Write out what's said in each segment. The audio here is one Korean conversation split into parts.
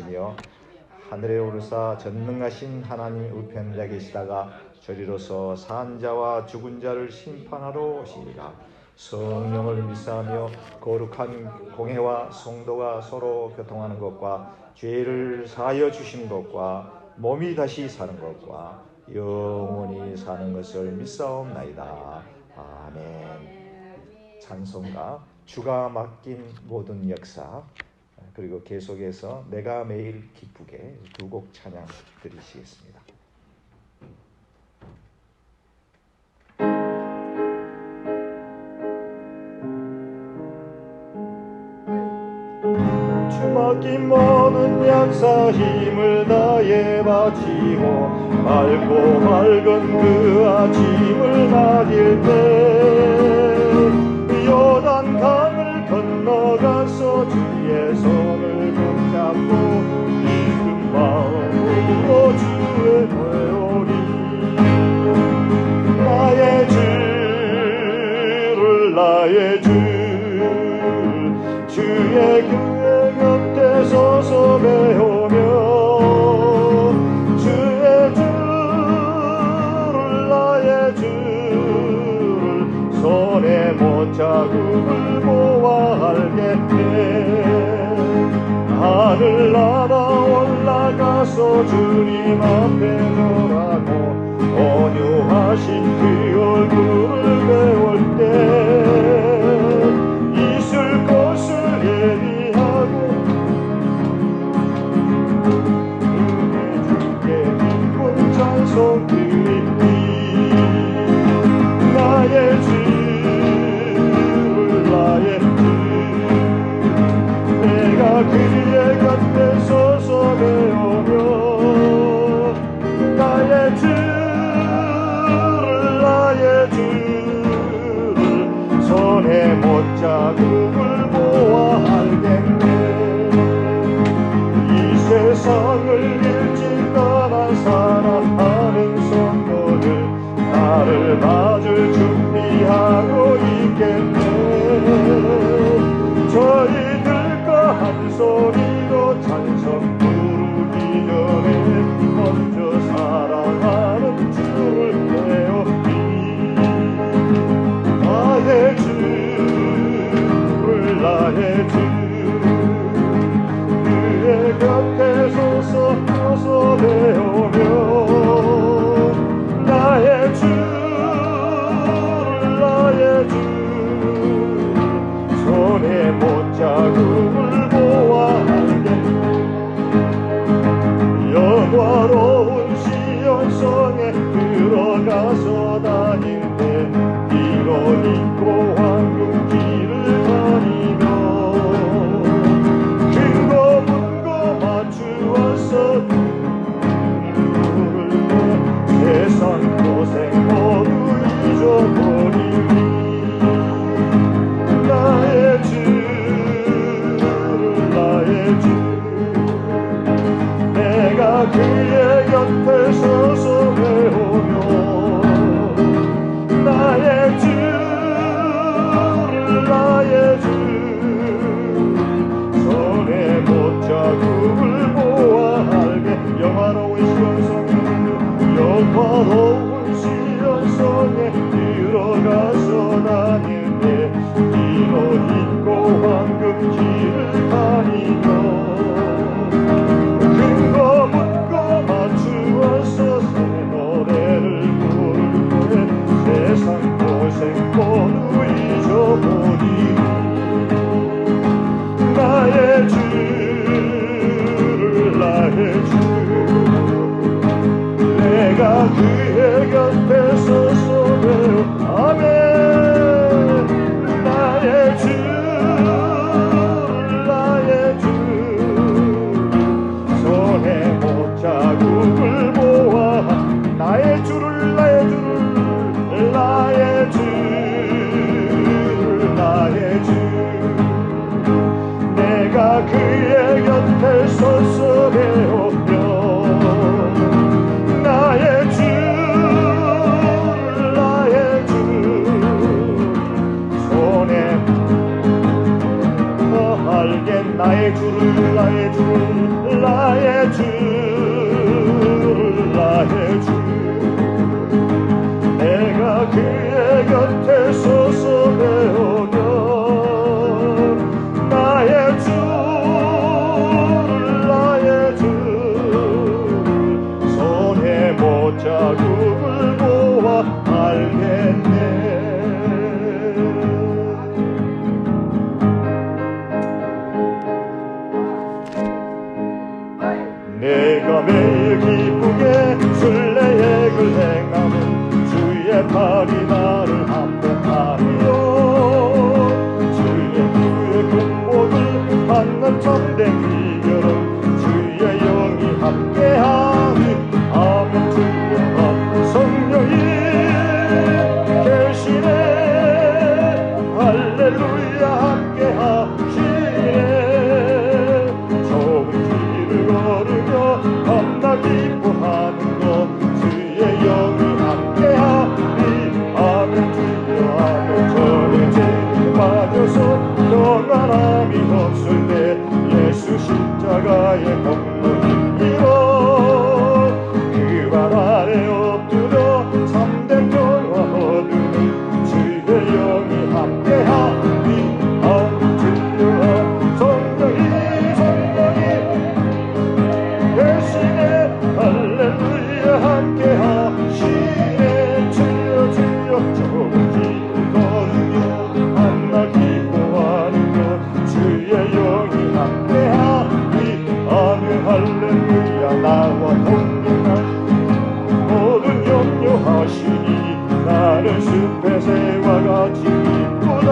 계시며 하늘에 오르사 전능하신 하나님 우편자 계시다가 저리로서 산 자와 죽은 자를 심판하러 오시니라. 성령을 믿사하며 거룩한 공회와 성도가 서로 교통하는 것과 죄를 사하여 주신 것과 몸이 다시 사는 것과 영원히 사는 것을 믿사옵나이다. 아멘. 찬송가 주가 맡긴 모든 역사, 그리고 계속해서 내가 매일 기쁘게 두 곡 찬양 드리시겠습니다. 주 맡긴 모든 역사 힘을 다해 바치고 맑고 맑은 그 아침을 맞을 때 요단 강을 건너가서 주의 손을 붙잡고 기쁜 마음으로 주의 되오리. 나의 주를 나의 주 주의 교회 곁에 서서 배우며 주의 주를 나의 주를 손에 못자국을 보아 알겠네. 하늘 날아 올라가서 주님 앞에 절하고 온유하신 그 얼굴을 배울 때 있을 것을 예비하고 은혜 주께 기쁜 찬송 드리니 나의 주를 나의 주 내가 그의 곁에 서서 배우며 나의 주를 나의 주를 손에 못자국을 보아 알겠네. 이 세상을 일찍 떠난 사랑하는 성도들 나를 맞을 준비하고 있겠네. 저희들과 한 소리로 찬송 부르기 전에 먼저 사랑하는 주를 배우니 나의 주를 나의 주 그의 곁에 서서 배우며 나의 주를 나의 주 손에 못자국을 보아 알겠네. 영화로운 시온성에 들어가서 다닐 때 이로 입고 황금 길을 다니며 큰거 문거 맞추어서 부를 때 세상 고생 모두 잊어버리니 나의 주를 나의 주 내가 그의 곁에 서서 배우며 나의 주를 나의 주 손에 못자국을 보아 알게. 영화로운 시온성에 들어가서 다닐 때 이로 입고 황금 길을 다니며 큰거 묻고 맞추어서 새 노래를 부를 때 세상 고생 모두 잊어버리니 나의 주를 나의 주 내가 그의 곁에 서서 배우 아멘. 나의 주를 나의 주 손에 못자국을 보아 나의 주를 나의 주를 나의 주를 나의 주 내가 그의 곁에 서서 배우며 나의 주를 나의 주 손에 알겐 나의 주를 나의 주를 나의 주 내가 그의 곁에 서서 배우며 나의 주 나의 주 손에 못자국을 보아 알겠네. 내가 매일 기쁘게 순례액을 행하면 주의 팔이 나를 함께하며 주의 구의 극복을 받는 참된 비결은 주의 영이 함께하니 아멘. 주여 성령이 계시네 할렐루야 함께하시네. 좁은 길을 걸으며 밤낮 기뻐하는 것 주의 영이 함께하니 아멘. 주여 아멘. 전에 죄에 빠져서 평안함이 없을 때 예수 십자가의 공로이기로 그발 아래 엎드려 참된 평화 얻으니 주의 영이 함께하니 아멘. 주여 성령이 계시네 할렐루야 함께하시네. 주여 주여 좁은 길을 걸으며 밤낮 기뻐하는 것 주의 영이 함께하니 아멘. 할렐루야 나와 동행하시니 모든 염려하시니 나는 숲의 새와 같이 기쁘다.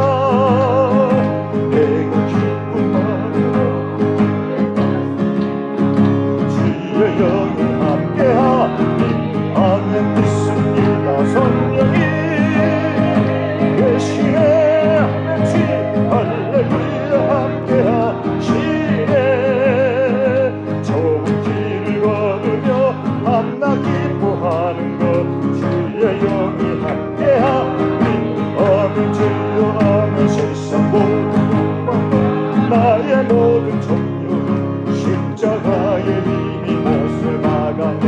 내가 기쁜 마음으로 주의 영이 함께하니 아멘. 믿습니다. 성령이 계시네 아멘. 주 할렐루야 함께하시네. 좁은 길을 걸으며 밤낮 기뻐하는 것 주의 영이 함께하니 아멘. 주여 아멘. 세상 모든 욕망과 나의 모든 정욕은 십자가의 힘이 못을 막아내.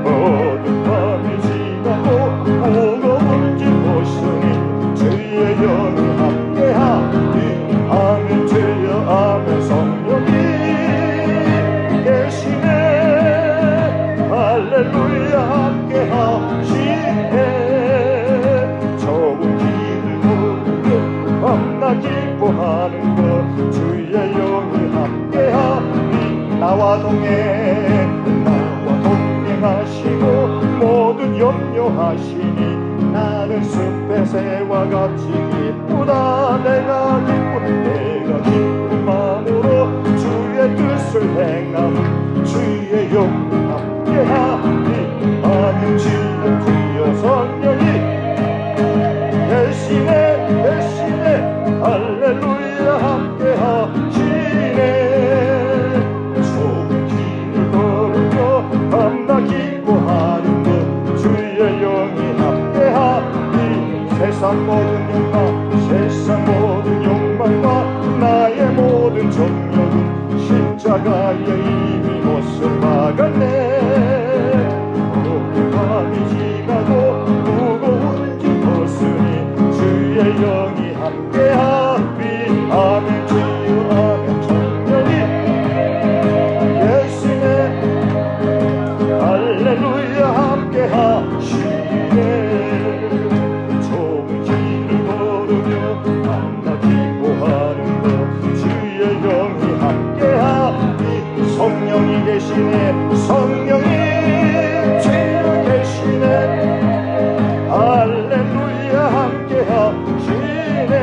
모든 밤이 지나고 무거운 짐 벗으니 주의 영이 함께하니 아멘. 주여 아멘. 성령이 계시네 할렐루야 함께하시네. 좁은 길을 걸으며 밤낮 기뻐하는 것 주의 영이 함께하니 나와 동행하시고 모든 염려하시니 나는 숲의 새와 같이 기쁘다. 내가 기쁜 마음으로 주의 뜻을 행하면 주의 영이 함께하니 아멘. 주여 성령이 계시네 할렐루야 함께하시네. 좁은 길을 걸으며 밤낮 기뻐하는 것 주의 영이 함께하니 세상 모든 욕망과 나의 모든 정욕은 십자가의 힘이 못을 막았네. 모든 밤이 지나고 무거운 짐 벗으니 주의 영이 함께하니 아멘. 주여 아멘. 성령이 계시네 할렐루야 함께하시네. 좁은 길을 걸으며 밤낮 기뻐하는 것 주의 영이 함께하니 성령이 계시네. 성령이 주여 계시네 할렐루야 함께하시네.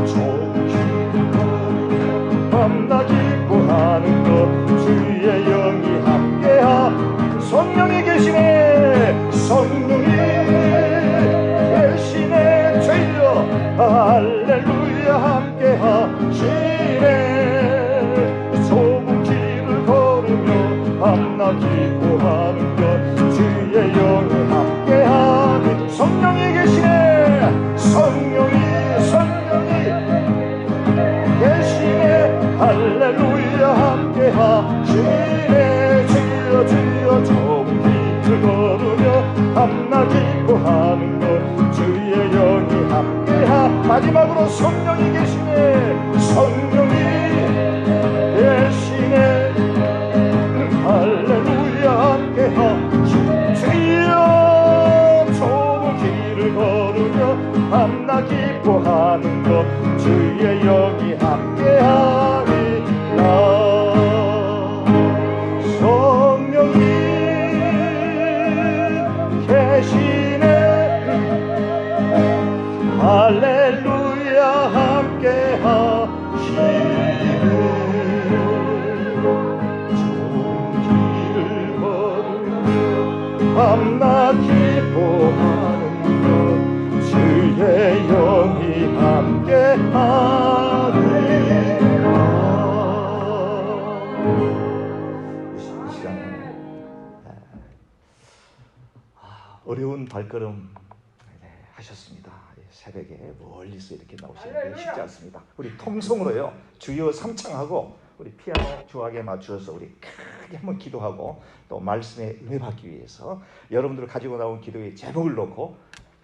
좁은 길을 걸으며 밤낮 기뻐하는 것 주의 영이 함께하니 성령이 계시네. 성령이 계시네. 주여 할렐루야 함께하시네. 좁은 길을 걸으며 밤낮 기뻐하는 것 주의 영이 함께하니 성령이 계시네. 성령이 계시네 할렐루야 함께 함께 하시네. 주여 주여 좋은 길을 걸으며 밤낮 기뻐하는 것 주의 영이 함께하. 마지막으로 성령이 계시네. 성령이 계시네. 할렐루야 함께하. 주여 좋은 길을 걸으며 밤낮 기뻐하는 것 주의 영이 함께하리라. 성령이 계시네. 할렐루야 함께하시네. 좋은 길을 걸으며 밤낮 기뻐하는 것 주의 영이 함께하리라. 이 시간에 어려운 발걸음 하셨습니다. 새벽에 멀리서 이렇게 나오시는 게 쉽지 않습니다. 우리 통성으로요 주여 삼창하고 우리 피아노 조악에 맞추어서 우리 크게 한번 기도하고 또 말씀에 은혜 받기 위해서 여러분들 가지고 나온 기도의 제목을 놓고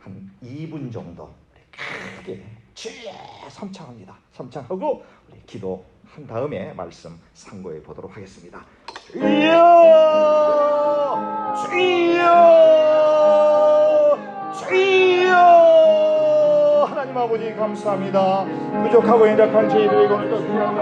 한 2분 정도 크게 주여 삼창합니다. 삼창하고 우리 기도한 다음에 말씀 상고해 보도록 하겠습니다. 주여 주여 주여. 하나님 아버지 감사합니다. 부족하고 연약한 저희들에게 오늘도 귀한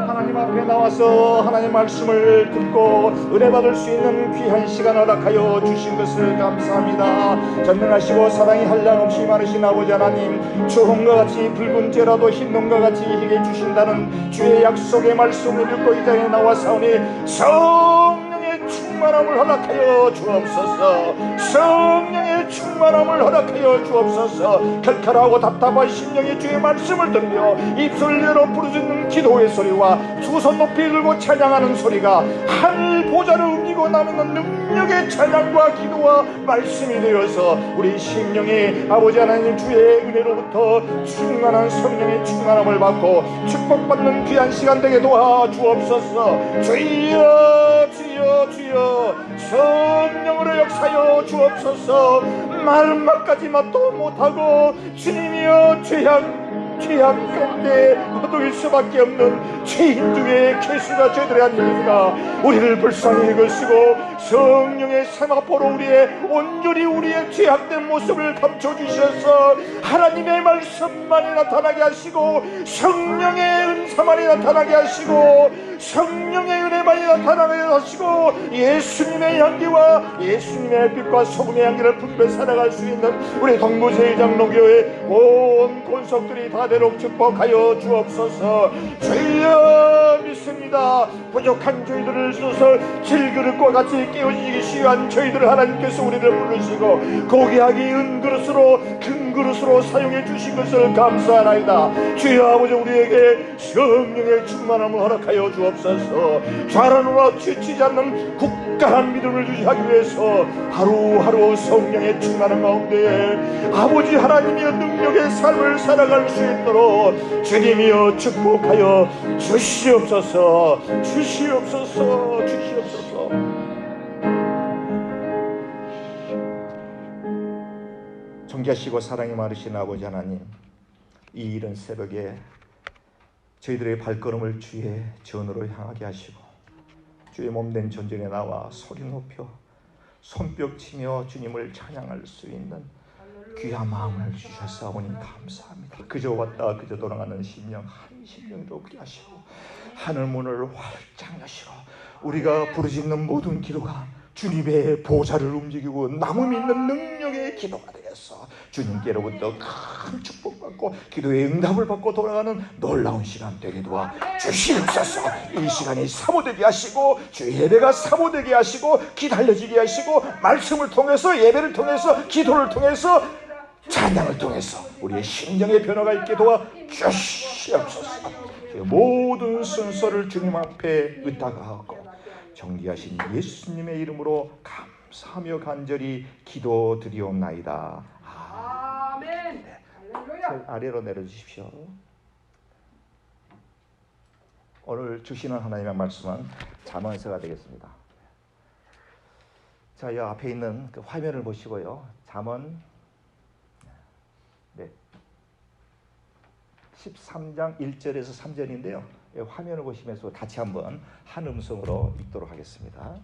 하나님 앞에 나와서 하나님 말씀을 듣고 은혜 받을 수 있는 귀한 시간 허락하여 주신 것을 감사합니다. 전능하시고 사랑이 한량없이 많으신 아버지 하나님, 추홍과 같이 붉은 째라도 흰 눈과 같이 희게 주신다는 주의 약속의 말씀을 믿고 이 자리에 나와사오니 성령의 충만함을 허락하여 주옵소서. 성령의 충만함을 허락하여 주옵소서. 칼칼하고 답답한 심령이 주의 말씀을 들으며 입술 열어 부르짖는 기도의 소리와 두 손 높이 들고 찬양하는 소리가 하늘 보좌를 움직이고 나누는 능력의 찬양과 기도와 말씀이 되어서 우리 심령이 아버지 하나님 주의 은혜로부터 충만한 성령의 충만함을 받고 축복받는 귀한 시간 되게 도와주옵소서. 주여 주여 주여 성령으로 역사여 주옵소서. 마지막까지 맛도 못하고 주님이여 죄악 가운데 허덕일 수밖에 없는 죄인 중에 개수가 죄들의 한 개수가 우리를 불쌍히 여기시고 성령의 세마포로 우리의 온전히 우리의 죄악된 모습을 감춰주셔서 하나님의 말씀만이 나타나게 하시고 성령의 은사만이 나타나게 하시고 성령의 은혜만이 나타나게 하시고 예수님의 향기와 예수님의 빛과 소금의 향기를 분별 살아갈 수 있는 우리 동부제일장로교회 온 권속들이 다 되도록 축복하여 주옵소서. 주여 믿습니다. 부족한 저희들을 주셔서 질그릇과 같이 깨어지기 쉬운 저희들을 하나님께서 우리를 부르시고 고귀하게 은그릇으로 금그릇으로 사용해 주신 것을 감사하나이다. 주여 아버지 우리에게 성령의 충만함을 허락하여 주옵소서. 좌라노라 지치지 않는 굳건한 믿음을 유지하기 위해서 하루하루 성령의 충만한 가운데 아버지 하나님이여 능력의 삶을 살아갈 수 있도록 주님이여 축복하여 주시옵소서. 주시옵소서. 주시옵소서. 존귀하시고 사랑이 많으신 아버지 하나님, 이 이른 새벽에 저희들의 발걸음을 주의 전으로 향하게 하시고 주의 몸된 전전에 나와 소리 높여 손뼉 치며 주님을 찬양할 수 있는 귀한 마음을 주셨사오니 감사합니다. 그저 왔다 그저 돌아가는 심령 한 심령도 없게 하시고 하늘 문을 활짝 여시고 우리가 부르짖는 모든 기도가 주님의 보좌를 움직이고 남음 있는 능력의 기도가 되어서 주님께로부터 큰 축복받고 기도의 응답을 받고 돌아가는 놀라운 시간 되게 도와 주시옵소서. 이 시간이 사모되게 하시고 주의 예배가 사모되게 하시고 기다려지게 하시고 말씀을 통해서 예배를 통해서 기도를 통해서 찬양을 통해서 우리의 심령의 변화가 있게 도와 주시옵소서. 모든 순서를 주님 앞에 의탁하고 정기하신 예수님의 이름으로 감사하며 간절히 기도드리옵나이다. 아멘. 아래로 내려주십시오. 오늘 주시는 하나님의 말씀은 잠언서가 되겠습니다. 자, 이 앞에 있는 그 화면을 보시고요. 잠언 13장 1절에서 3절인데요. 화면을 보시면서 같이 한번 한 음성으로 읽도록 하겠습니다.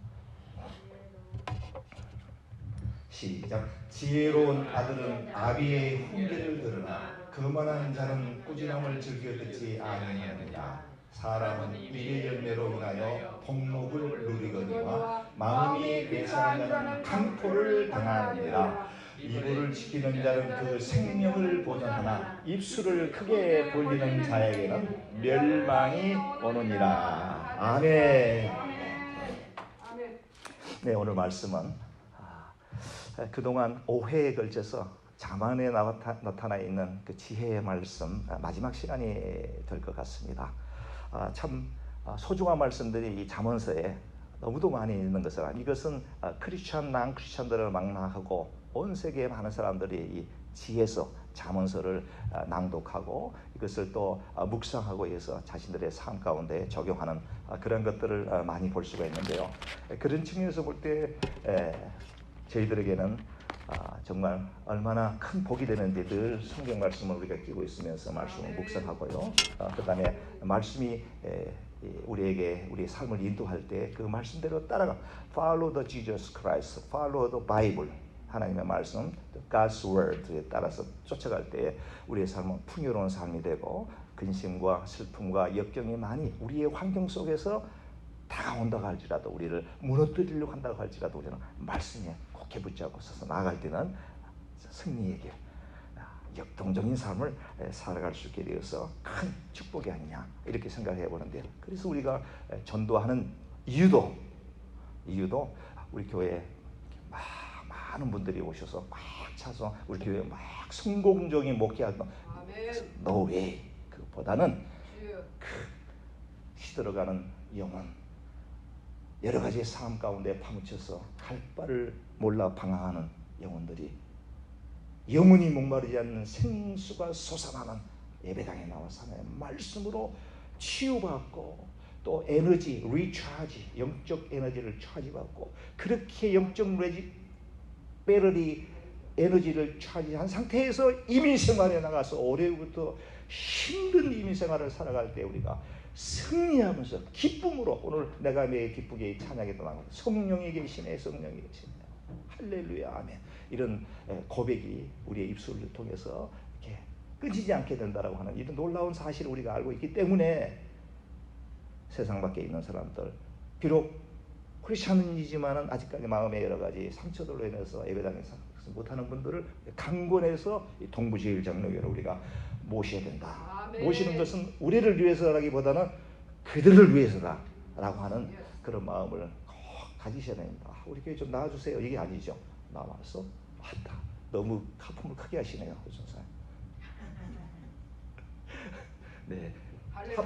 시작. 지혜로운 아들은 아비의 훈계를 들으나 거만한 자는 꾸지람을 즐겨 듣지 아니하느니라. 사람은 입의 열매로 인하여 복록을 누리거니와 마음이 배상한 자는 강포를 당하느니라. 이불을 지키는 자는 그 생명을 보존하나 입술을 크게 벌리는 자에게는 멸망이 오느니라. 아멘. 네, 오늘 말씀은 그동안 5회에 걸쳐서 잠언에 나타나 있는 그 지혜의 말씀 마지막 시간이 될 것 같습니다. 참 소중한 말씀들이 이 잠언서에 너무도 많이 있는 것을, 이것은 크리스천, 난 크리스천들을 망라하고 온 세계의 많은 사람들이 이 지혜서 잠언서를 낭독하고 이것을 또 묵상하고 해서 자신들의 삶 가운데 적용하는 그런 것들을 많이 볼 수가 있는데요. 그런 측면에서 볼 때 저희들에게는 정말 얼마나 큰 복이 되는지 늘 성경 말씀을 우리가 끼고 있으면서 말씀을 묵상하고요. 그 다음에 말씀이 우리에게 우리의 삶을 인도할 때 그 말씀대로 따라가 Follow the Jesus Christ, Follow the Bible, 하나님의 말씀, God's Word에 따라서 쫓아갈 때 우리의 삶은 풍요로운 삶이 되고 근심과 슬픔과 역경이 많이 우리의 환경 속에서 다가온다고 할지라도, 우리를 무너뜨리려고 한다고 할지라도 우리는 말씀에 굳게 붙잡고 서서 나아갈 때는 승리의 길, 역동적인 삶을 살아갈 수 있게 되어서 큰 축복이 아니냐 이렇게 생각해 보는데, 그래서 우리가 전도하는 이유도 우리 교회에 많은 분들이 오셔서 꽉 차서 우리 교회에 막 성공적인 목회하는 No way, 그보다는 그 시들어가는 영혼, 여러 가지의 삶 가운데 파묻혀서 갈 바를 몰라 방황하는 영혼들이 영원히 목마르지 않는 생수가 솟아나는 예배당에 나와서 말씀으로 치유받고 또 에너지, 리차지, 영적 에너지를 차지받고, 그렇게 영적 배럴이 에너지를 차지한 상태에서 이민생활에 나가서 올해부터 힘든 이민생활을 살아갈 때 우리가 승리하면서 기쁨으로, 오늘 내가 매일 기쁘게 찬양에도 나오고 성령이 계시네, 성령이 계시네, 할렐루야, 아멘, 이런 고백이 우리의 입술을 통해서 이렇게 끊이지 않게 된다라고 하는 이런 놀라운 사실을 우리가 알고 있기 때문에 세상 밖에 있는 사람들, 비록 크리스천이지만은 아직까지 마음의 여러 가지 상처들로 인해서 예배당에서 못하는 분들을 강권해서 동부제일장로교회로 우리가 모셔야 된다. 아멘. 모시는 것은 우리를 위해서라기보다는 그들을 위해서다라고 하는 그런 마음을 꼭 가지셔야 됩니다. 우리 교회 좀 나와주세요, 이게 아니죠. 나와서 왔다. 너무 하품을 크게 하시네요, 선생님. 네,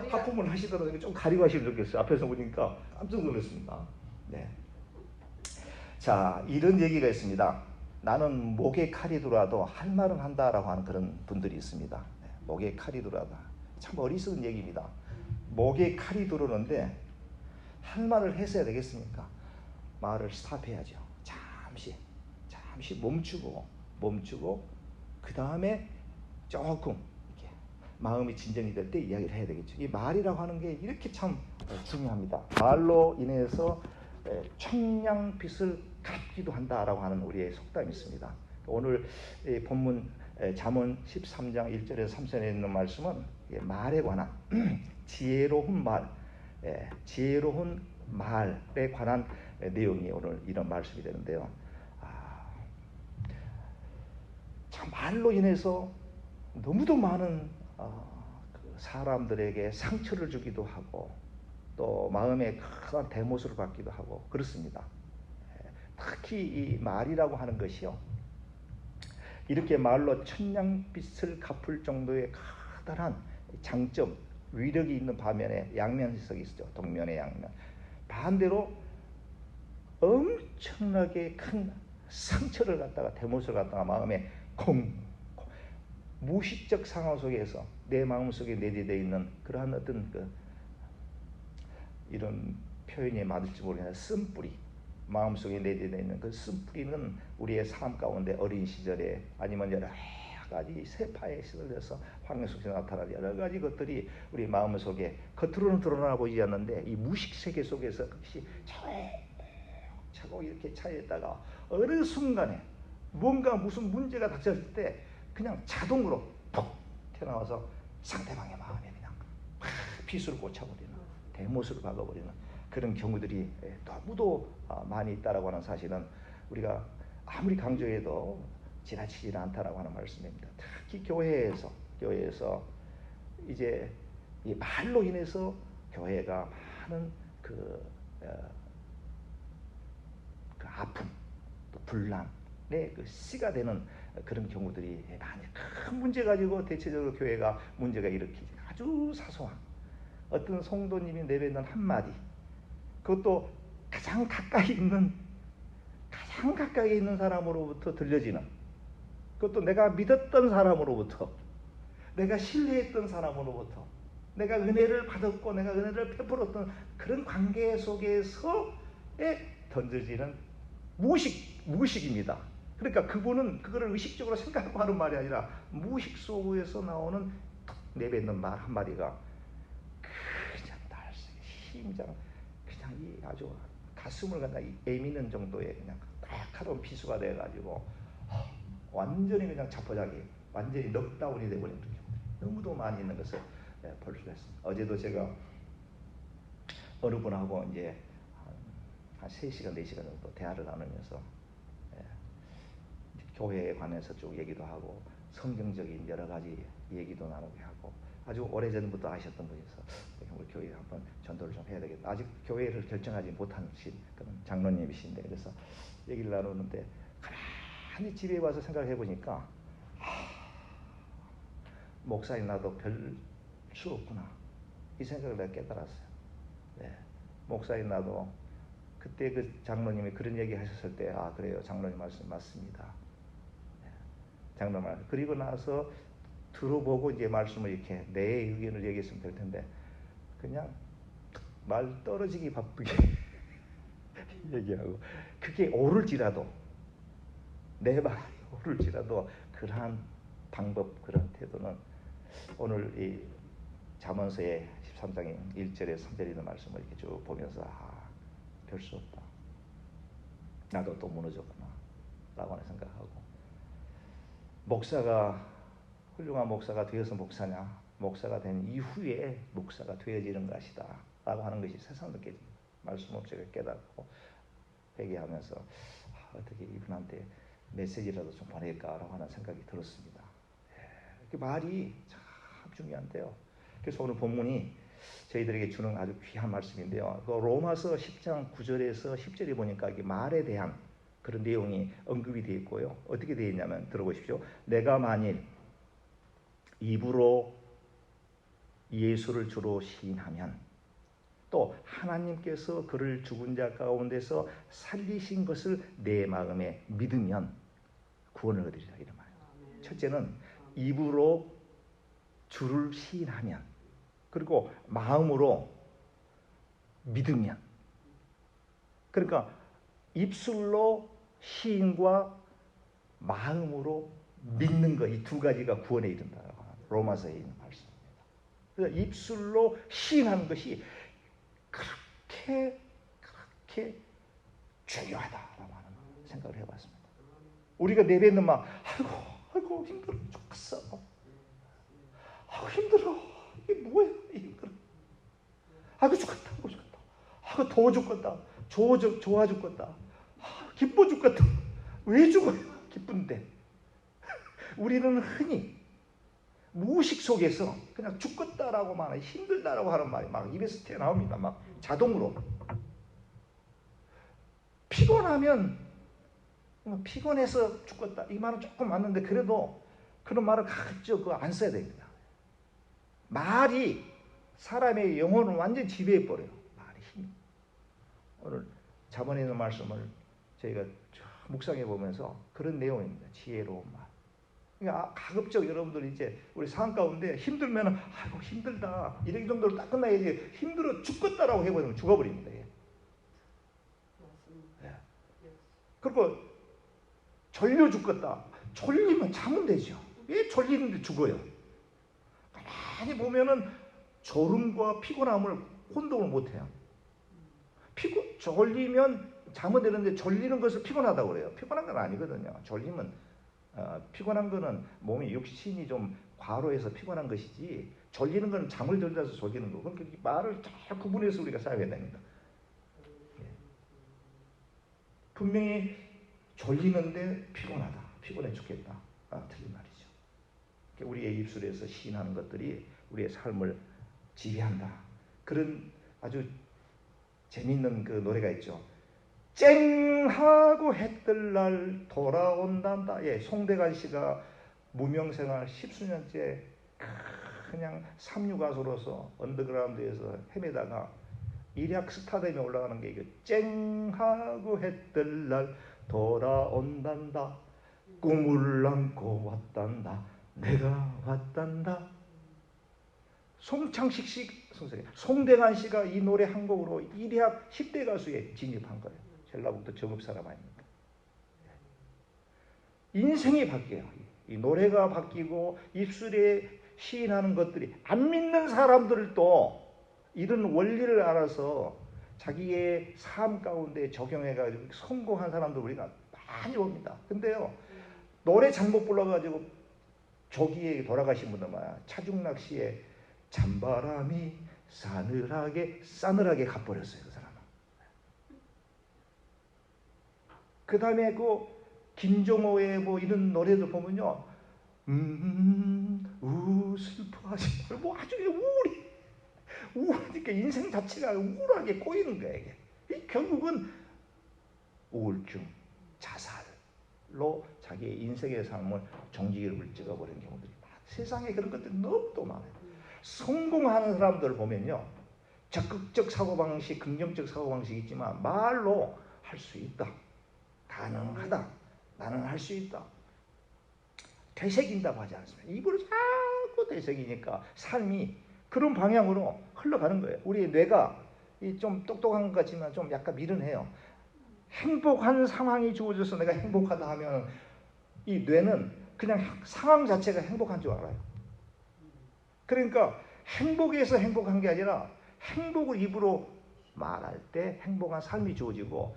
하품을 하시더라도 좀 가리고 하시면 좋겠어요. 앞에서 보니까 깜짝 놀랐습니다. 네. 자, 이런 얘기가 있습니다. 나는 목에 칼이 들어와도 할 말은 한다라고 하는 그런 분들이 있습니다. 네, 목에 칼이 들어와도, 참 어리석은 얘기입니다. 목에 칼이 들어오는데 할 말을 했어야 되겠습니까? 말을 스탑해야죠. 잠시 멈추고 그 다음에 조금 이렇게 마음이 진정이 될 때 이야기를 해야 되겠죠. 이 말이라고 하는 게 이렇게 참 중요합니다. 말로 인해서 청량빛을 갚기도 한다라고 하는 우리의 속담이 있습니다. 오늘 본문 잠언 13장 1절에서 3절에 있는 말씀은 말에 관한 지혜로운 말에 관한 내용이 오늘 이런 말씀이 되는데요. 참 말로 인해서 너무도 많은 사람들에게 상처를 주기도 하고 또 마음에 큰 대못을 받기도 하고 그렇습니다. 특히 이 말이라고 하는 것이요, 이렇게 말로 천냥빛을 갚을 정도의 커다란 장점, 위력이 있는 반면에 양면성이 있죠. 동면의 양면. 반대로 엄청나게 큰 상처를 갖다가, 대못을 갖다가 마음에 무의식적 상황 속에서 내 마음속에 내재되어 있는 그러한 어떤 그 이런 표현이 맞을지 모르겠는데 쓴뿌리, 마음속에 내재되어 있는 그 쓴뿌리는 우리의 삶 가운데 어린 시절에 아니면 여러 가지 세파에 시들려서 환경 속에서 나타나는 여러 가지 것들이 우리 마음속에 겉으로는 드러나 보이지 않는데 이 무식 세계 속에서 그것이 차곡차곡 이렇게 차있다가 어느 순간에 뭔가 무슨 문제가 닥쳤을 때 그냥 자동으로 푹 튀어나와서 상대방의 마음에 그냥 빗을 꽂혀버리는, 대못을 박아버리는 그런 경우들이 너무도 많이 있다라고 하는 사실은 우리가 아무리 강조해도 지나치지 않다라고 하는 말씀입니다. 특히 교회에서 이제 이 말로 인해서 교회가 많은 그 아픔, 또 분란의 그 씨가 되는 그런 경우들이 많이 큰 문제 가지고 대체적으로 교회가 문제가 일으키지. 아주 사소한 어떤 성도님이 내뱉는 한마디, 그것도 가장 가까이 있는 사람으로부터 들려지는, 그것도 내가 믿었던 사람으로부터, 내가 신뢰했던 사람으로부터, 내가 은혜를 받았고 내가 은혜를 베풀었던 그런 관계 속에서에 던져지는 무의식입니다. 그러니까 그분은 그거를 의식적으로 생각하고 하는 말이 아니라 무의식 속에서 나오는 내뱉는 말 한마디가 그냥 심장 그냥 이 아주 가슴을 그냥 애미는 정도의 그냥 날카로운 비수가 돼가지고 완전히 그냥 자포자기, 완전히 넉다운이 돼버리는 경우들이 너무도 많이 있는 것을 볼 수가 있습니다. 어제도 제가 어느 분하고 이제 한 3시간, 4시간 정도 대화를 나누면서 교회에 관해서 쭉 얘기도 하고 성경적인 여러 가지 얘기도 나누게 하고, 아주 오래전부터 아셨던 분이서 우리 교회에 한번 전도를 좀 해야 되겠다. 아직 교회를 결정하지 못하신 그런 장로님이신데, 그래서 얘기를 나누는데 가만히 집에 와서 생각해 보니까 목사님 나도 별 수 없구나 이 생각을 내가 깨달았어요. 목사님 나도 그때 그 장로님이 그런 얘기 하셨을 때 그래요, 장로님 말씀 맞습니다. 장로님 말 그리고 나서 들어보고 이제 말씀을 이렇게 내 의견을 얘기했으면 될 텐데 그냥 말 떨어지기 바쁘게 얘기하고, 그게 옳을지라도, 내 말이 옳을지라도 그러한 방법, 그런 태도는 오늘 이 잠언서의 13장의 1절에 3절에 있는 말씀을 이렇게 쭉 보면서 별 수 없다, 나도 또 무너졌구나 라고 하는 생각하고, 목사가 훌륭한 목사가 되어서 목사가 된 이후에 목사가 되어지는 것이다 라고 하는 것이 세상 느껴집니다. 말씀을 제가 깨닫고 회개하면서 어떻게 이분한테 메시지라도 좀 보낼까라고 하는 생각이 들었습니다. 말이 참 중요한데요. 그래서 오늘 본문이 저희들에게 주는 아주 귀한 말씀인데요. 그 로마서 10장 9절에서 10절에 보니까 이게 말에 대한 그런 내용이 언급이 되어 있고요. 어떻게 되어 있냐면 들어보십시오. 내가 만일 입으로 예수를 주로 시인하면, 또 하나님께서 그를 죽은 자 가운데서 살리신 것을 내 마음에 믿으면 구원을 얻으리라 이런 말이에요. 첫째는 입으로 주를 시인하면, 그리고 마음으로 믿으면. 그러니까 입술로 시인과 마음으로 믿는 것, 이 두 가지가 구원에 이른다라고 하는 로마서에 있는 말씀입니다. 그래서 입술로 시인하는 것이 그렇게 중요하다라고 하는 생각을 해봤습니다. 우리가 내뱉는 말, 아이고 힘들어 죽겠어, 힘들어, 이게 뭐야, 힘들어, 아이고 죽겠다, 더 죽겠다, 좋아 죽겠다, 기뻐 죽겠다. 왜 죽어요? 기쁜데. 우리는 흔히 무의식 속에서 그냥 죽겠다라고 말하는, 힘들다라고 하는 말이 막 입에서 튀어나옵니다. 막 자동으로. 피곤해서 죽겠다 이 말은 조금 맞는데, 그래도 그런 말을 그거 안 써야 됩니다. 말이 사람의 영혼을 완전히 지배해버려요. 말이 힘. 오늘 잠언에 있는 말씀을 저희가 묵상해 보면서 그런 내용입니다. 지혜로운 말. 그러니까 가급적 여러분들 이제 우리 상황 가운데 힘들면은 아이고 힘들다 이런 정도로 딱 끝나야지 힘들어 죽겠다라고 해버리면 죽어버립니다. 예. 그리고 졸려 죽겠다. 졸리면 자면 되죠. 왜 졸리는데 죽어요? 가만히 보면은 졸음과 피곤함을 혼동을 못해요. 졸리면 자면 되는데 졸리는 것을 피곤하다고 그래요. 피곤한 건 아니거든요. 졸리면 피곤한 거는 몸의 육신이 좀 과로해서 피곤한 것이지 졸리는 건 잠을 들다서 졸리는 거고 그러니까 말을 잘 구분해서 우리가 써야 됩니다. 분명히 졸리는데 피곤하다. 피곤해 죽겠다. 틀린 말이죠. 우리의 입술에서 시인하는 것들이 우리의 삶을 지배한다. 그런 아주 재밌는 그 노래가 있죠. 쨍하고 해 뜰 날 돌아온단다. 예, 송대관 씨가 무명생활 10수년째 그냥 삼류가수로서 언더그라운드에서 헤매다가 일약 스타덤에 올라가는 게 이거 쨍하고 해 뜰 날 돌아온단다. 꿈을 안고 왔단다. 내가 왔단다. 송창식 선생님, 송대관 씨가 이 노래 한 곡으로 일약 10대 가수에 진입한 거예요. 전라북도 정읍사람 아닙니까? 인생이 바뀌어요. 이 노래가 바뀌고 입술에 시인하는 것들이 안 믿는 사람들도 이런 원리를 알아서 자기의 삶 가운데 적용해가지고 성공한 사람들 우리가 많이 봅니다. 근데요, 노래 잘못 불러가지고 조기에 돌아가신 분들 많아요. 차중락 씨의 찬바람이 싸늘하게 가버렸어요. 그 사람은. 그 다음에 그 김종호의 뭐 이런 노래들 보면요, 슬퍼하지 뭐 아주 우울하니까 인생 자체가 우울하게 꼬이는 거예요. 이게 결국은 우울증, 자살로 자기의 인생의 삶을 종지기를 찍어버리는 경우들이 많아요. 세상에 그런 것들이 너무 또 많아요. 성공하는 사람들 보면요, 적극적 사고방식, 긍정적 사고방식이 있지만 말로 할 수 있다, 가능하다, 나는 할 수 있다, 되새긴다고 하지 않습니까? 입으로 자꾸 되새기니까 삶이 그런 방향으로 흘러가는 거예요. 우리 뇌가 좀 똑똑한 것 같지만 좀 약간 미련해요. 행복한 상황이 주어져서 내가 행복하다 하면 이 뇌는 그냥 상황 자체가 행복한 줄 알아요. 그러니까 행복해서 행복한 게 아니라 행복을 입으로 말할 때 행복한 삶이 주어지고,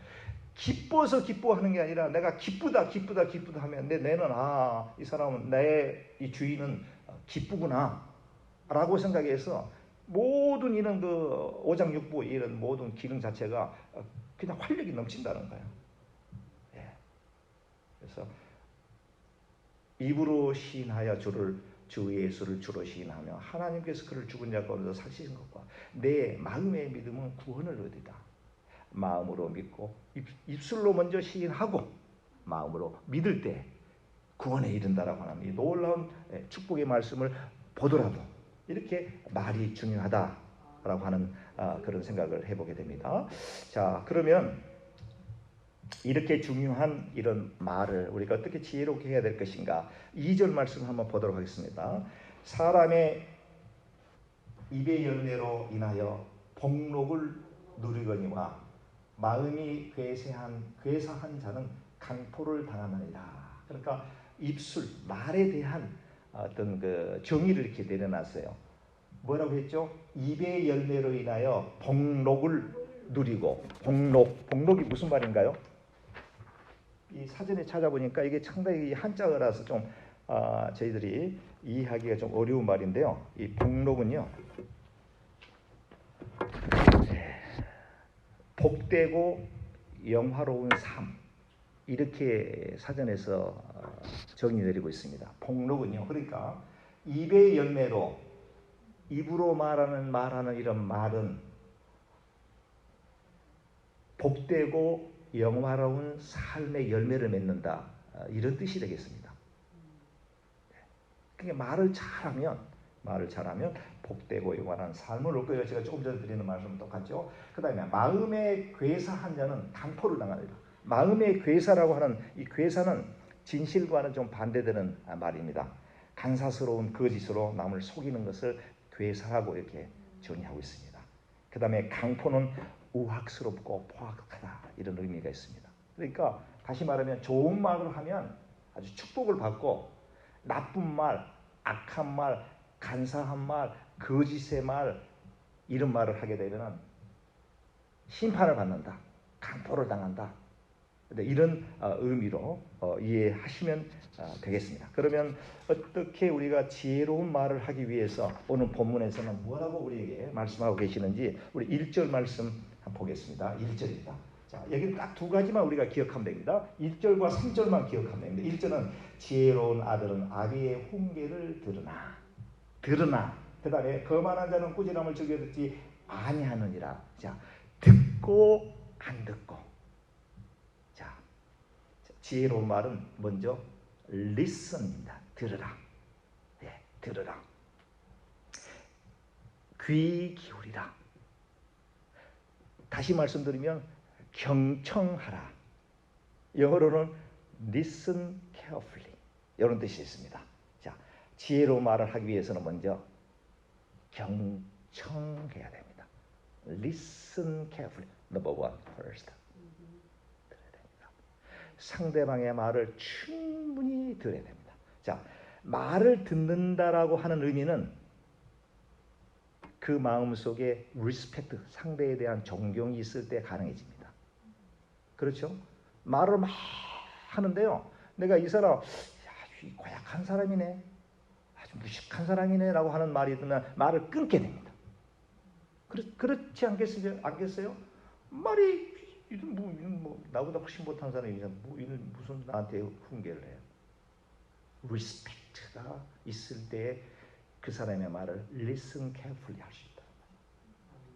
기뻐서 기뻐하는 게 아니라 내가 기쁘다 하면 내 뇌는 이 사람은 이 주인은 기쁘구나 라고 생각해서 모든 이런 그 오장육부 이런 모든 기능 자체가 그냥 활력이 넘친다는 거예요. 예. 그래서 입으로 시인하여 주 예수를 주로 시인하며 하나님께서 그를 죽은 자 가운데서 살리신 것과 내 마음의 믿음은 구원을 얻으리다. 마음으로 믿고 입술로 먼저 시인하고 마음으로 믿을 때 구원에 이른다라고 하는 이 놀라운 축복의 말씀을 보더라도 이렇게 말이 중요하다라고 하는 그런 생각을 해보게 됩니다. 자, 그러면 이렇게 중요한 이런 말을 우리가 어떻게 지혜롭게 해야 될 것인가? 2절 말씀 한번 보도록 하겠습니다. 사람의 입의 열매로 인하여 복록을 누리거니와 마음이 괴사한 자는 강포를 당하느니라. 그러니까 입술, 말에 대한 어떤 그 정의를 이렇게 내려놨어요. 뭐라고 했죠? 입의 열매로 인하여 복록을 누리고, 복록이 무슨 말인가요? 이 사전에 찾아보니까 이게 상당히 한자어라서 좀 저희들이 이해하기가 좀 어려운 말인데요. 이 복록은요, 복되고 영화로운 삶, 이렇게 사전에서 정의 내리고 있습니다. 복록은요, 그러니까 입의 열매로, 입으로 말하는 이런 말은 복되고 영화로운 삶의 열매를 맺는다, 이런 뜻이 되겠습니다. 그러니까 말을 잘하면 복되고 영원한 삶을 얻고요. 제가 조금 전에 드리는 말씀은 똑같죠. 그 다음에 마음에 괴사한 자는 강포를 당하리라. 마음의 괴사라고 하는 이 괴사는 진실과는 좀 반대되는 말입니다. 간사스러운 거짓으로 남을 속이는 것을 괴사하고 이렇게 정의하고 있습니다. 그 다음에 강포는 우악스럽고 포악하다 이런 의미가 있습니다. 그러니까 다시 말하면 좋은 말을 하면 아주 축복을 받고 나쁜 말, 악한 말, 간사한 말, 거짓의 말 이런 말을 하게 되면 심판을 받는다. 강포를 당한다. 이런 의미로 이해하시면 되겠습니다. 그러면 어떻게 우리가 지혜로운 말을 하기 위해서 오늘 본문에서는 뭐라고 우리에게 말씀하고 계시는지 우리 1절 말씀 한번 보겠습니다. 1절입니다. 자, 여기는 딱 두 가지만 우리가 기억하면 됩니다. 1절과 3절만 기억하면 됩니다. 1절은 지혜로운 아들은 아비의 훈계를 들으나 그 다음에 거만한 자는 꾸지람을 즐겨 듣지 아니하느니라. 자, 듣고 안 듣고. 자, 지혜로운 말은 먼저 listen입니다. 들으라. 예, 들으라. 귀 기울이라. 다시 말씀드리면 경청하라. 영어로는 listen carefully 이런 뜻이 있습니다. 자, 지혜로운 말을 하기 위해서는 먼저 경청해야 됩니다. Listen carefully. Number one, first. 들어야 됩니다. 상대방의 말을 충분히 들어야 됩니다. 자, 말을 듣는다라고 하는 의미는 그 마음 속에 respect, 상대에 대한 존경이 있을 때 가능해집니다. 그렇죠? 말을 막 하는데요. 내가 이 사람 아주 고약한 사람이네, 아주 무식한 사람이네 라고 하는 말이 들으면 말을 끊게 됩니다. 그렇지 않겠어요? 말이 뭐 나보다 훨씬 못한 사람이 무슨 나한테 훈계를 해요. 리스펙트가 있을 때 그 사람의 말을 listen carefully 할 수 있다.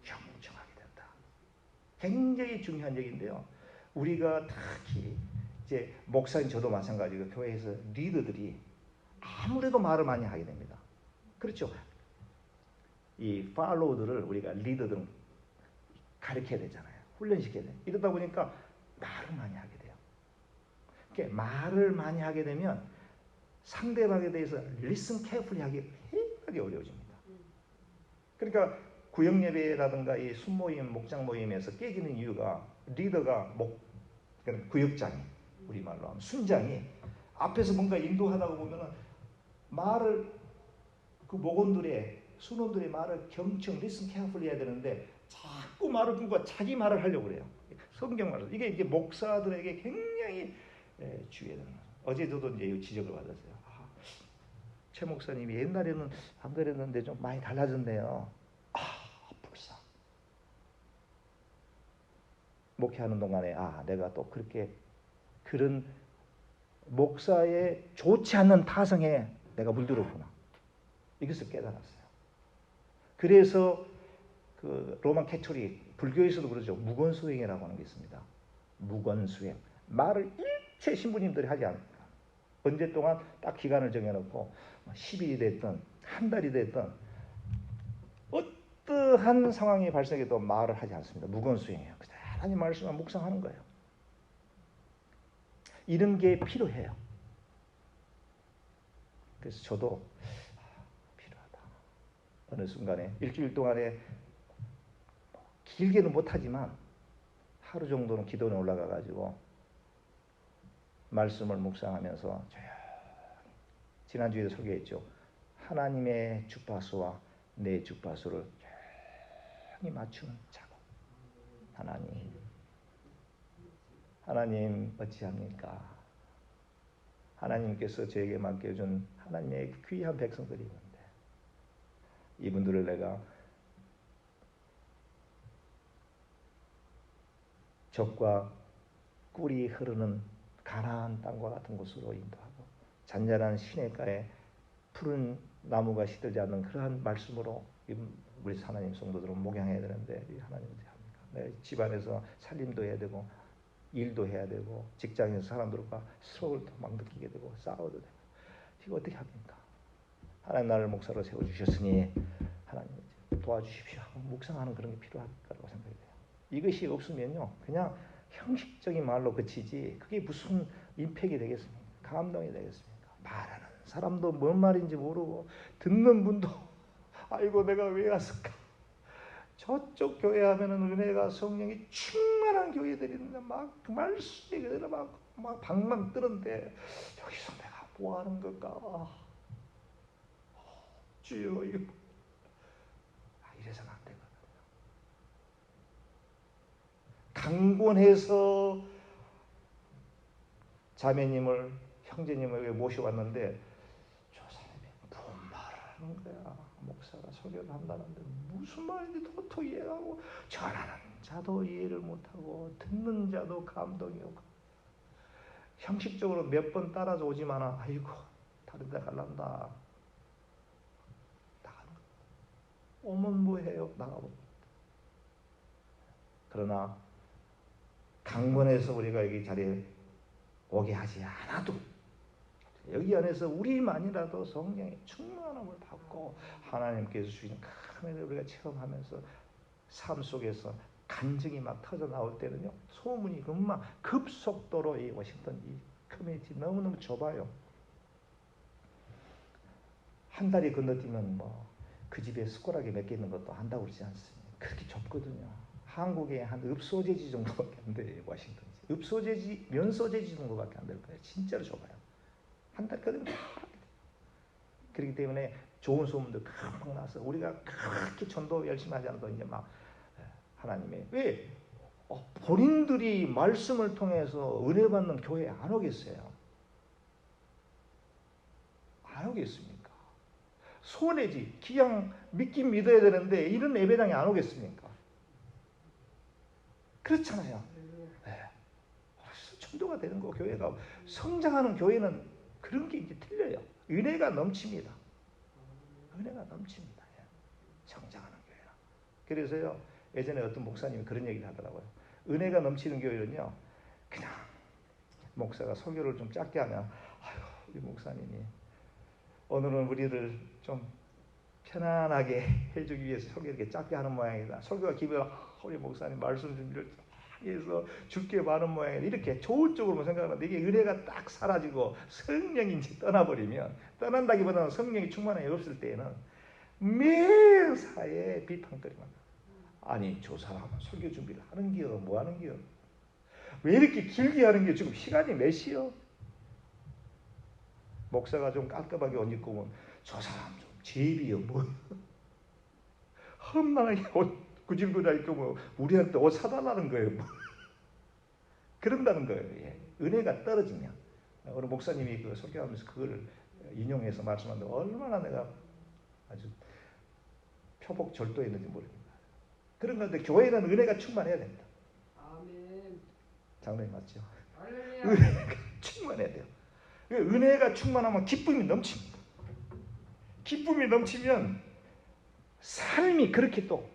경청하게 된다. 굉장히 중요한 얘기인데요. 우리가 특히 이제 목사님 저도 마찬가지고 교회에서 리더들이 아무래도 말을 많이 하게 됩니다. 그렇죠? 이 팔로우들을 우리가 리더들은 가르쳐야 되잖아요. 훈련시켜야 돼요. 이러다 보니까 말을 많이 하게 돼요. 그러니까 말을 많이 하게 되면 상대방에 대해서 listen carefully 하기 굉장히 어려워집니다. 그러니까 구역예배라든가 이 순모임, 목장 모임에서 깨지는 이유가 리더가 그러니까 구역장이 우리말로 하면 순장이 앞에서 뭔가 인도하다가 보면은 말을 그 목원들의 순원들의 말을 경청, listen carefully 해야 되는데 자꾸 말을 끊고 자기 말을 하려고 그래요. 성경 말을. 이게 목사들에게 굉장히 주의해야 되는 거예요. 어제 저도 이제 지적을 받았어요. 최 목사님이 옛날에는 안 그랬는데 좀 많이 달라졌네요. 불쌍. 목회하는 동안에 내가 또 그런 목사의 좋지 않는 타성에 내가 물들었구나. 이것을 깨달았어요. 그래서 그 로마 캐톨릭 불교에서도 그러죠. 무건수행이라고 하는 게 있습니다. 무건수행. 말을 일체 신부님들이 하지 않습니다. 언제 동안 딱 기간을 정해놓고 10일이 됐든 한 달이 됐든 어떠한 상황이 발생해도 말을 하지 않습니다. 무건수행이에요. 하나님 말씀만 묵상하는 거예요. 이런 게 필요해요. 그래서 저도 필요하다. 어느 순간에 일주일 동안에 길게는 못하지만 하루 정도는 기도에 올라가가지고 말씀을 묵상하면서 조용히 지난주에도 소개했죠. 하나님의 주파수와 내 주파수를 조용히 맞추는 작업. 하나님 어찌합니까? 하나님께서 저에게 맡겨준 하나님의 귀한 백성들이 있는데 이분들을 내가 젖과 꿀이 흐르는 가나안 땅과 같은 곳으로 인도하고 잔잔한 시냇가에 푸른 나무가 시들지 않는 그러한 말씀으로 우리 하나님 성도들은 목양해야 되는데 하나님 어떻게 합니까? 내 집안에서 살림도 해야 되고 일도 해야 되고 직장에서 사람들과 스트레스를 막 느끼게 되고 싸워도 되고 이거 어떻게 합니까? 하나님 나를 목사로 세워주셨으니 하나님 도와주십시오. 묵상하는 그런 게 필요하다고 생각이 돼요. 이것이 없으면요 그냥 형식적인 말로 그치지 그게 무슨 임팩이 되겠습니까? 감동이 되겠습니까? 말하는 사람도 뭔 말인지 모르고 듣는 분도 아이고 내가 왜 왔을까? 저쪽 교회 하면은 은혜가 성령이 충만한 교회들이 있는데 막 말씀이 그대로 막 방망 뜨는데 여기서 내가 뭐 하는 걸까? 주여 이거 이래서는 안 되거든요. 강권해서 자매님을 형제님에게 모셔왔는데 저 사람이 뭔 말을 하는 거야. 목사가 설교를 한다는데 무슨 말인지 도토히 이해하고 전하는 자도 이해를 못하고 듣는 자도 감동이 없고 형식적으로 몇 번 따라서 오지만 아이고 다른 데 갈란다 나가는 거야. 오면 뭐해요? 나가고. 그러나 강권해서 우리가 여기 자리에 오게 하지 않아도 여기 안에서 우리만이라도 성령의 충만함을 받고 하나님께서 주시는 큰 은혜를 우리가 체험하면서 삶 속에서 간증이 막 터져 나올 때는요, 소문이 금방 급속도로 이 워싱턴 이 커뮤니티 너무너무 좁아요. 한 달이 건너뛰면 뭐 그 집에 숟가락이 몇 개 있는 것도 한다고 그러지 않습니다. 그렇게 좁거든요. 한국에 한 읍소재지 정도밖에 안 돼요. 워싱턴 읍소재지, 면소재지 정도밖에 안 될 거예요. 진짜로 좁아요. 한 달 거리면 그렇기 때문에 좋은 소문도 금방 나서 우리가 그렇게 전도 열심히 하지 않아도 이제 막 하나님의 왜 본인들이 말씀을 통해서 은혜 받는 교회에 안 오겠어요? 안 오겠습니까? 손해지. 그냥 믿긴 믿어야 되는데 이런 예배당에 안 오겠습니까? 그렇잖아요. 네. 천도가 되는 거 교회가 성장하는 교회는 그런 게 이제 틀려요. 은혜가 넘칩니다. 은혜가 넘칩니다. 성장하는 교회는. 그래서요 예전에 어떤 목사님이 그런 얘기를 하더라고요. 은혜가 넘치는 교회는요 그냥 목사가 설교를 좀 짧게 하면 아유 우리 목사님이 오늘은 우리를 좀 편안하게 해주기 위해서 설교 이렇게 짧게 하는 모양이다. 설교가 기면 우리 목사님 말씀 준비를 해서 죽게 많은 모양이다. 이렇게 좋은 쪽으로만 생각하는데 이게 은혜가 딱 사라지고 성령이 이제 떠나버리면 떠난다기보다는 성령이 충만하게 없을 때에는 매사에 비판거리만 아니 저 사람은 설교 준비를 하는 기여 뭐 하는 기여 왜 이렇게 길게 하는 게 지금 시간이 몇 시요? 목사가 좀 깔끔하게 옷 입고 오면 저 사람 좀 제비요 뭐 험난하게 옷 구질구질 입고 뭐 우리한테 옷 사달라는 거예요 뭐. 그런다는 거예요. 예. 은혜가 떨어지면 오늘 목사님이 그 설교하면서 그걸 인용해서 말씀하는데 얼마나 내가 아주 표복절도했는지 모릅니다. 그런 건데 교회는 은혜가 충만해야 됩니다. 아멘. 장로님 맞죠? 할렐루야. 은혜가 충만해야 돼요. 은혜가 충만하면 기쁨이 넘칩니다. 기쁨이 넘치면 삶이 그렇게 또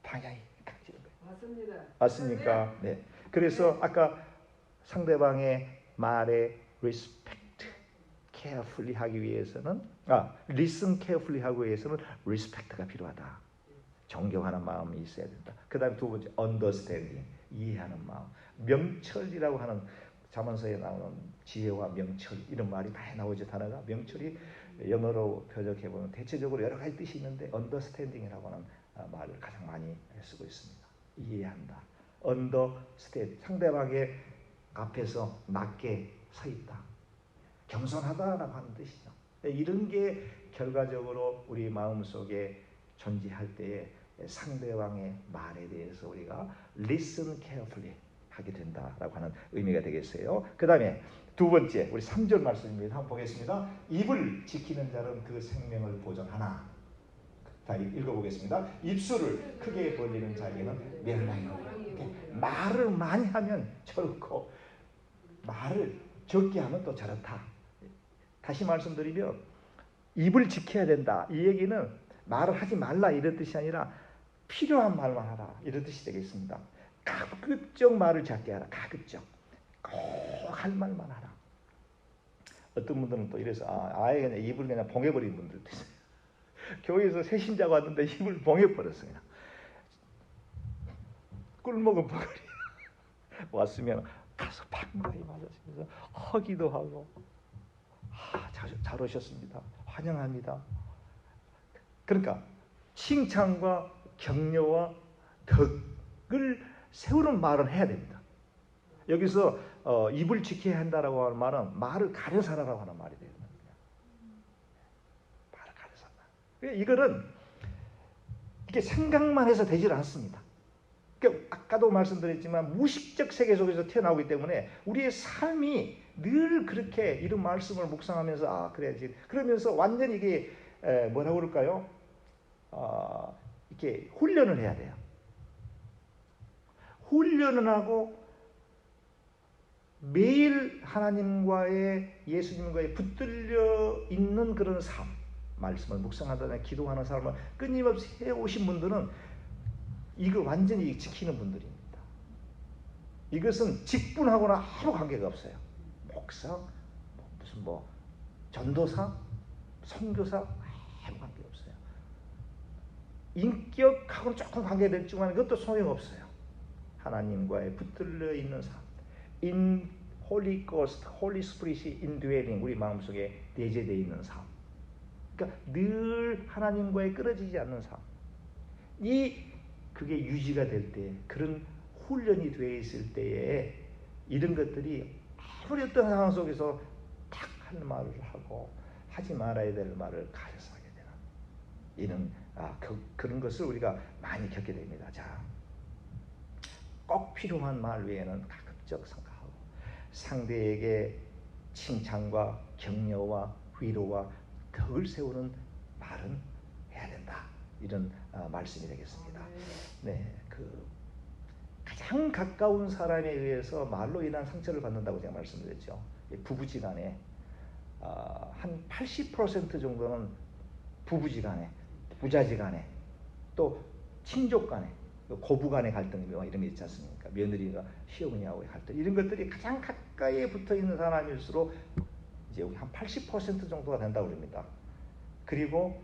방향이 가지는 거예요. 맞습니다. 맞습니까? 네. 그래서 아까 상대방의 말에 respect carefully 하기 위해서는 listen carefully 하기 위해서는 respect가 필요하다. 존경하는 마음이 있어야 된다. 그다음 두 번째 understanding 이해하는 마음. 명철이라고 하는 잠언서에 나오는 지혜와 명철 이런 말이 많이 나오죠. 단어가 명철이 영어로 표적해 보면 대체적으로 여러 가지 뜻이 있는데 understanding이라고 하는 말을 가장 많이 쓰고 있습니다. 이해한다. understand 상대방의 앞에서 낮게 서 있다. 겸손하다라고 하는 뜻이죠. 이런 게 결과적으로 우리 마음속에 존재할 때에 상대방의 말에 대해서 우리가 listen carefully 하게 된다라고 하는 의미가 되겠어요. 그 다음에 두 번째 우리 3절 말씀입니다. 한번 보겠습니다. 입을 지키는 자는 그 생명을 보존하나. 다 읽어보겠습니다. 입술을 크게 벌리는 자에게는 멸망이 오리라. 말을 많이 하면 저렇고 말을 적게 하면 또 저렇다. 다시 말씀드리면 입을 지켜야 된다. 이 얘기는 말을 하지 말라 이런 뜻이 아니라 필요한 말만 하라 이런 뜻이 되겠습니다. 가급적 말을 작게 하라. 가급적 꼭 할 말만 하라. 어떤 분들은 또 이래서 아예 그냥 입을 그냥 봉해버리는 분들도 있어요. 교회에서 새 신자가 왔는데 입을 봉해버렸어요. 꿀 먹은 버거리 왔으면 가서 방 한가히 맞으시면서 허기도 하고 잘 오셨습니다. 환영합니다. 그러니까 칭찬과 격려와 덕을 세우는 말을 해야 됩니다. 여기서 입을 지켜야 한다라고 하는 말은 말을 가려서 하라고 하는 말이 돼요. 말을 가려서 한다. 이거는 이게 생각만 해서 되질 않습니다. 그러니까 아까도 말씀드렸지만 무식적 세계 속에서 태어나오기 때문에 우리의 삶이 늘 그렇게 이런 말씀을 묵상하면서 그래야지 그러면서 완전히 이게 뭐라고 그럴까요? 이렇게 훈련을 해야 돼요. 훈련을 하고 매일 하나님과의 예수님과의 붙들려 있는 그런 삶, 말씀을 묵상하다가 기도하는 삶을 끊임없이 해오신 분들은 이거 완전히 지키는 분들입니다. 이것은 직분하고나 아무 관계가 없어요. 목사, 무슨 전도사, 선교사 아무 관계 없어요. 인격하고는 조금 관계됐지만 그것도 소용없어요. 하나님과의 붙들려 있는 삶. In Holy Ghost, Holy Spirit이 indwelling 우리 마음속에 내재되어 있는 삶. 그러니까 늘 하나님과의 끊어지지 않는 삶. 그게 유지가 될 때, 그런 훈련이 되어 있을 때에 이런 것들이 아무리 어떤 상황 속에서 딱 할 말을 하고 하지 말아야 될 말을 가려서 하게 되는 이런 그런 것을 우리가 많이 겪게 됩니다. 자, 꼭 필요한 말 외에는 가급적 생각하고 상대에게 칭찬과 격려와 위로와 덕을 세우는 말은 해야 된다. 이런 말씀이 되겠습니다. 네, 가장 가까운 사람에 의해서 말로 인한 상처를 받는다고 제가 말씀드렸죠. 부부지간에 한 80% 정도는 부부지간에, 부자지간에, 또 친족간에, 고부간의 갈등 이런 게 있지 않습니까? 며느리가 시어머니하고의 갈등 이런 것들이 가장 가까이에 붙어 있는 사람일수록 이제 한 80% 정도가 된다고 그럽니다. 그리고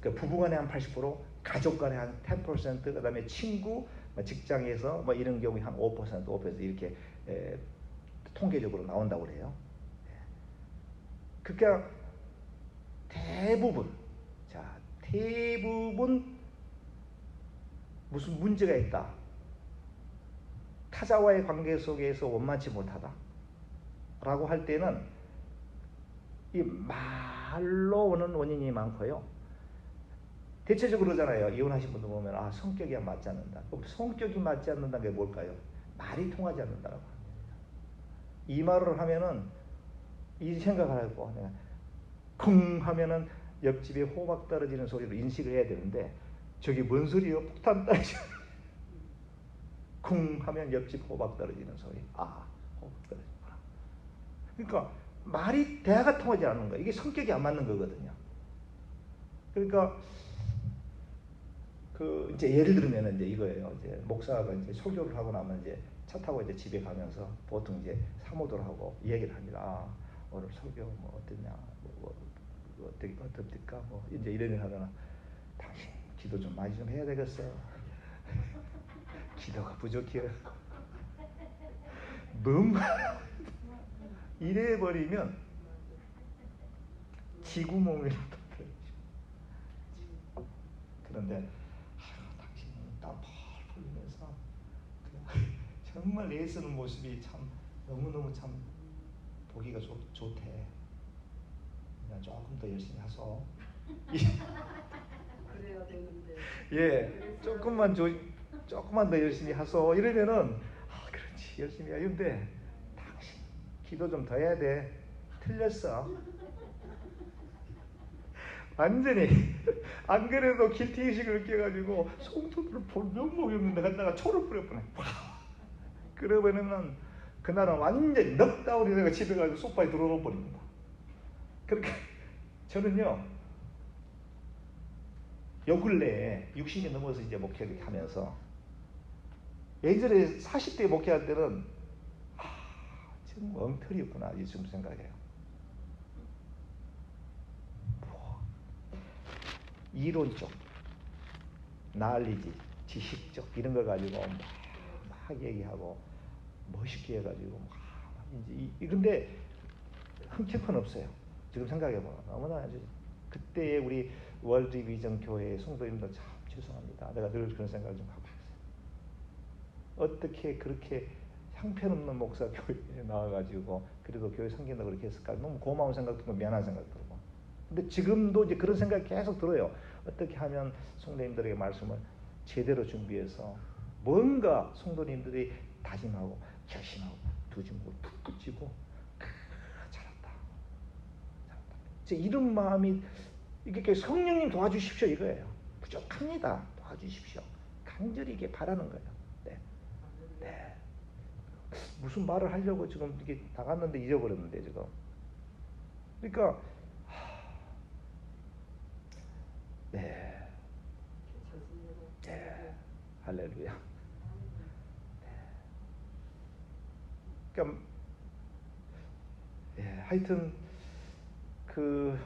부부간에 한 80%, 가족간에 한 10%, 그다음에 친구, 직장에서 이런 경우에 한 5% 이렇게 통계적으로 나온다고 그래요. 그러니까 대부분 무슨 문제가 있다. 타자와의 관계 속에서 원만치 못하다. 라고 할 때는 이 말로 오는 원인이 많고요. 대체적으로 그러잖아요. 이혼하신 분들 보면 성격이 맞지 않는다. 성격이 맞지 않는다는 게 뭘까요? 말이 통하지 않는다라고 합니다. 이 말을 하면은 이 생각을 하고 내가 쿵 하면은 옆집에 호박 떨어지는 소리로 인식을 해야 되는데 저기 뭔 소리요? 폭탄 떨어져. 쿵 하면 옆집 호박 떨어지는 소리. 호박 떨어지구나. 그러니까 말이 대화가 통하지 않는 거예요. 이게 성격이 안 맞는 거거든요. 그러니까 이제 예를 들면 이제 이거예요. 이제 목사가 이제 설교를 하고 나면 이제 차 타고 이제 집에 가면서 보통 이제 사모들하고 얘기를 합니다. 오늘 설교 어땠냐? 어떻습니까? 이제 이런 일 하다가 당신 기도 좀 많이 좀 해야 되겠어. 기도가 부족해요. 너무 이래 버리면 지구멍을 그런데 당신은 땀 펄 흘리면서 정말 애쓰는 모습이 참 너무너무 참 보기가 좋대. 그냥 조금 더 열심히 하소. 그래야 되는데. 예, 조금만 더 열심히 하소. 이러면은 그렇지 열심히 하는데 당신 기도 좀 더 해야 돼. 틀렸어. 완전히 안 그래도 길티의식을 느껴가지고 성도들을 볼면 모였는데 갔다가 초를 뿌려보네. 그러면은 그날은 완전히 넉다운이 내가 집에 가서 소파에 들어놓아 버립니다. 그렇게 저는요 요 근래에 60이 넘어서 이제 목회를 하면서 예전에 40대 목회할 때는 지금 엉터리였구나 지금 생각해요. 이론적, 난리지, 지식적 이런 걸 가지고 막 얘기하고 멋있게 해가지고 이제 근데 흠집은 없어요. 지금 생각해보면 너무나 아주 그때의 우리 월드 비전 교회의 성도님들 참 죄송합니다. 내가 늘 그런 생각을 좀 하고 있어요. 어떻게 그렇게 형편없는 목사 교회에 나와가지고 그래도 교회 섬긴다 그렇게 했을까? 너무 고마운 생각 들고 미안한 생각 들고. 근데 지금도 이제 그런 생각이 계속 들어요. 어떻게 하면 성도님들에게 말씀을 제대로 준비해서 뭔가 성도님들이 다짐하고 결심하고 두 주먹을 푹 붙이고 잘한다. 제 이런 마음이 이게 성령님 도와주십시오 이거예요. 부족합니다. 도와주십시오. 간절히 이게 바라는 거예요. 네. 네. 무슨 말을 하려고 지금 이게 나갔는데 잊어버렸는데 지금. 그러니까 네. 네. 할렐루야. 그러니까 예, 하여튼 그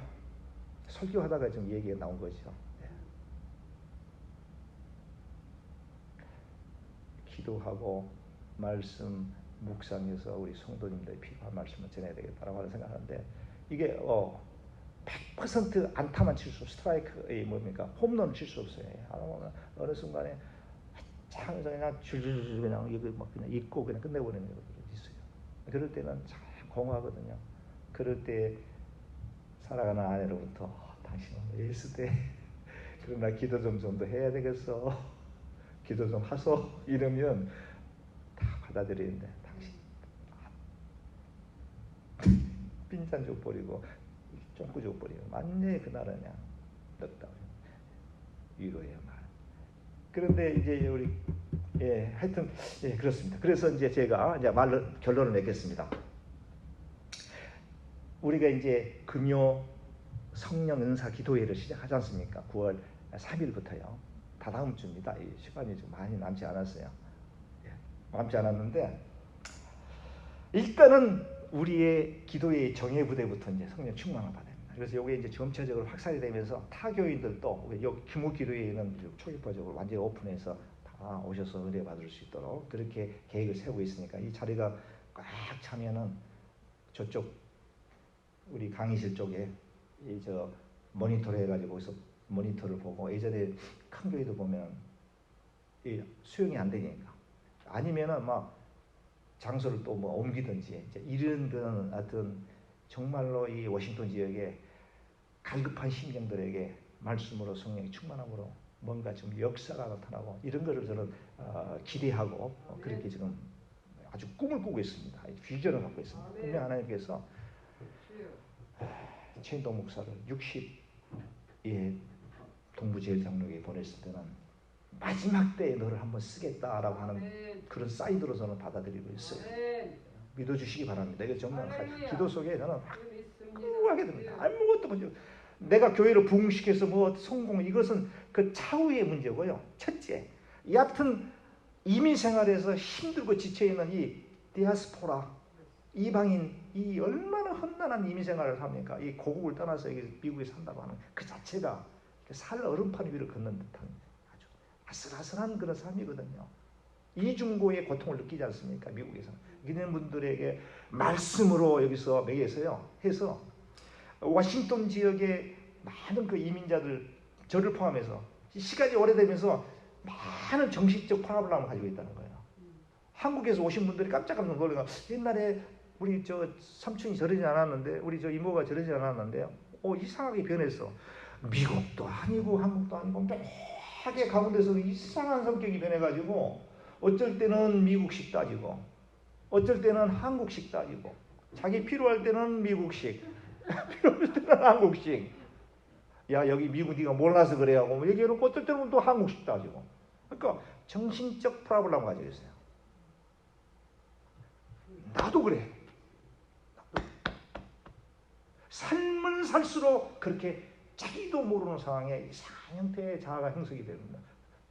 설교하다가 좀 얘기가 나온 거죠. 예. 기도하고 말씀 묵상해서 우리 성도님들의 필요한 말씀을 전해야 되겠다라고 하는 생각하는데 이게 100% 안타만 칠 수 스트라이크의 뭡니까 홈런을 칠 수 없어요. 어느 순간에 참 그냥 줄줄줄 그냥 이거 막 그냥 잊고 그냥 끝내버리는 경우도 있어요. 그럴 때는 참 공허하거든요. 그럴 때 살아가는 아내로부터 당신은 왜 있을 때 그러나 기도 좀 더 해야 되겠어. 기도 좀 하소. 이러면 다 받아들이는데 당신 빈잔 줘버리고 쫑꾸 줘버리고 완전히 그날은 그냥 떴다. 위로의 말. 그런데 이제 우리 하여튼 그렇습니다. 그래서 이제 제가 이제 결론을 맺겠습니다. 우리가 이제 금요 성령 은사 기도회를 시작하지 않습니까? 9월 3일부터요. 다 다음 주입니다. 이 시간이 좀 많이 남지 않았어요. 남지 않았는데 일단은 우리의 기도의 정예 부대부터 이제 성령 충만을 받아야 됩니다. 그래서 이게 이제 점차적으로 확산이 되면서 타 교인들도 이 규모 기도회는 초기파적으로 완전히 오픈해서 다 오셔서 은혜 받을 수 있도록 그렇게 계획을 세우고 있으니까 이 자리가 꽉 차면은 저쪽 우리 강의실 쪽에 저 모니터를 해가지고 거기서 모니터를 보고 예전에 큰 교회도 보면 이 수용이 안 되니까 아니면은 막 장소를 또 뭐 옮기든지 이제 이런 그런 어떤 정말로 이 워싱턴 지역에 갈급한 심령들에게 말씀으로 성령이 충만함으로 뭔가 좀 역사가 나타나고 이런 거를 저는 기대하고 그렇게 지금 아주 꿈을 꾸고 있습니다. 비전을 갖고 있습니다. 분명 하나님께서 최인동 목사를 60의 동부제일장로에 보냈을 때는 마지막 때에 너를 한번 쓰겠다라고 하는 그런 사인으로 저는 받아들이고 있어요. 믿어주시기 바랍니다. 이게 정말 기도 속에 저는 확고하게 됩니다. 아무것도 보지 내가 교회를 부흥시켜서 뭐 성공 이것은 그 차후의 문제고요. 첫째, 얕은 이민 생활에서 힘들고 지쳐있는 이 디아스포라 이방인 이 얼마나 험난한 이민 생활을 합니까? 이 고국을 떠나서 여기 미국에 산다고 하는 그 자체가 살 얼음판 위를 걷는 듯한 아주 아슬아슬한 그런 삶이거든요. 이중고의 고통을 느끼지 않습니까? 미국에서 이런 분들에게 말씀으로 여기서 매개서요 해서 워싱턴 지역의 많은 그 이민자들 저를 포함해서 시간이 오래되면서 많은 정신적 파업을 가지고 있다는 거예요. 한국에서 오신 분들이 깜짝깜짝 놀라서 옛날에 우리 저 삼촌이 저러지 않았는데 우리 저 이모가 저러지 않았는데 이상하게 변했어. 미국도 아니고 한국도 아니고 묘하게 가운데서 이상한 성격이 변해가지고 어쩔 때는 미국식 따지고 어쩔 때는 한국식 따지고 자기 필요할 때는 미국식 필요할 때는 한국식 야 여기 미국 네가 몰라서 그래 하고 얘기해놓고 어쩔 때는 또 한국식 따지고 그러니까 정신적 프로블렘 가지고 있어요. 나도 그래. 삶은 살수록 그렇게 자기도 모르는 상황에 이상한 형태의 자아가 형성이 됩니다.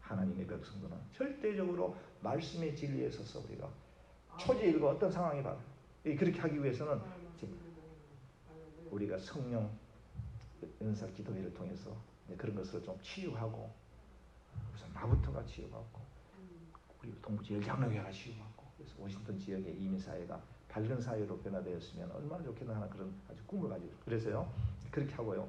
하나님의 백성들은 절대적으로 말씀의 진리에 서서 우리가 초지일과 어떤 상황이 봐요. 그렇게 하기 위해서는 우리가 성령 은사 기도회를 통해서 그런 것을 좀 치유하고 우선 나부터가 치유받고 우리 동부제일 장로회가 치유받고 그래서 워싱턴 지역의 이민 사회가 밝은 사회로 변화되었으면 얼마나 좋겠나 하는 그런 아주 꿈을 가지고 그래서요 그렇게 하고요.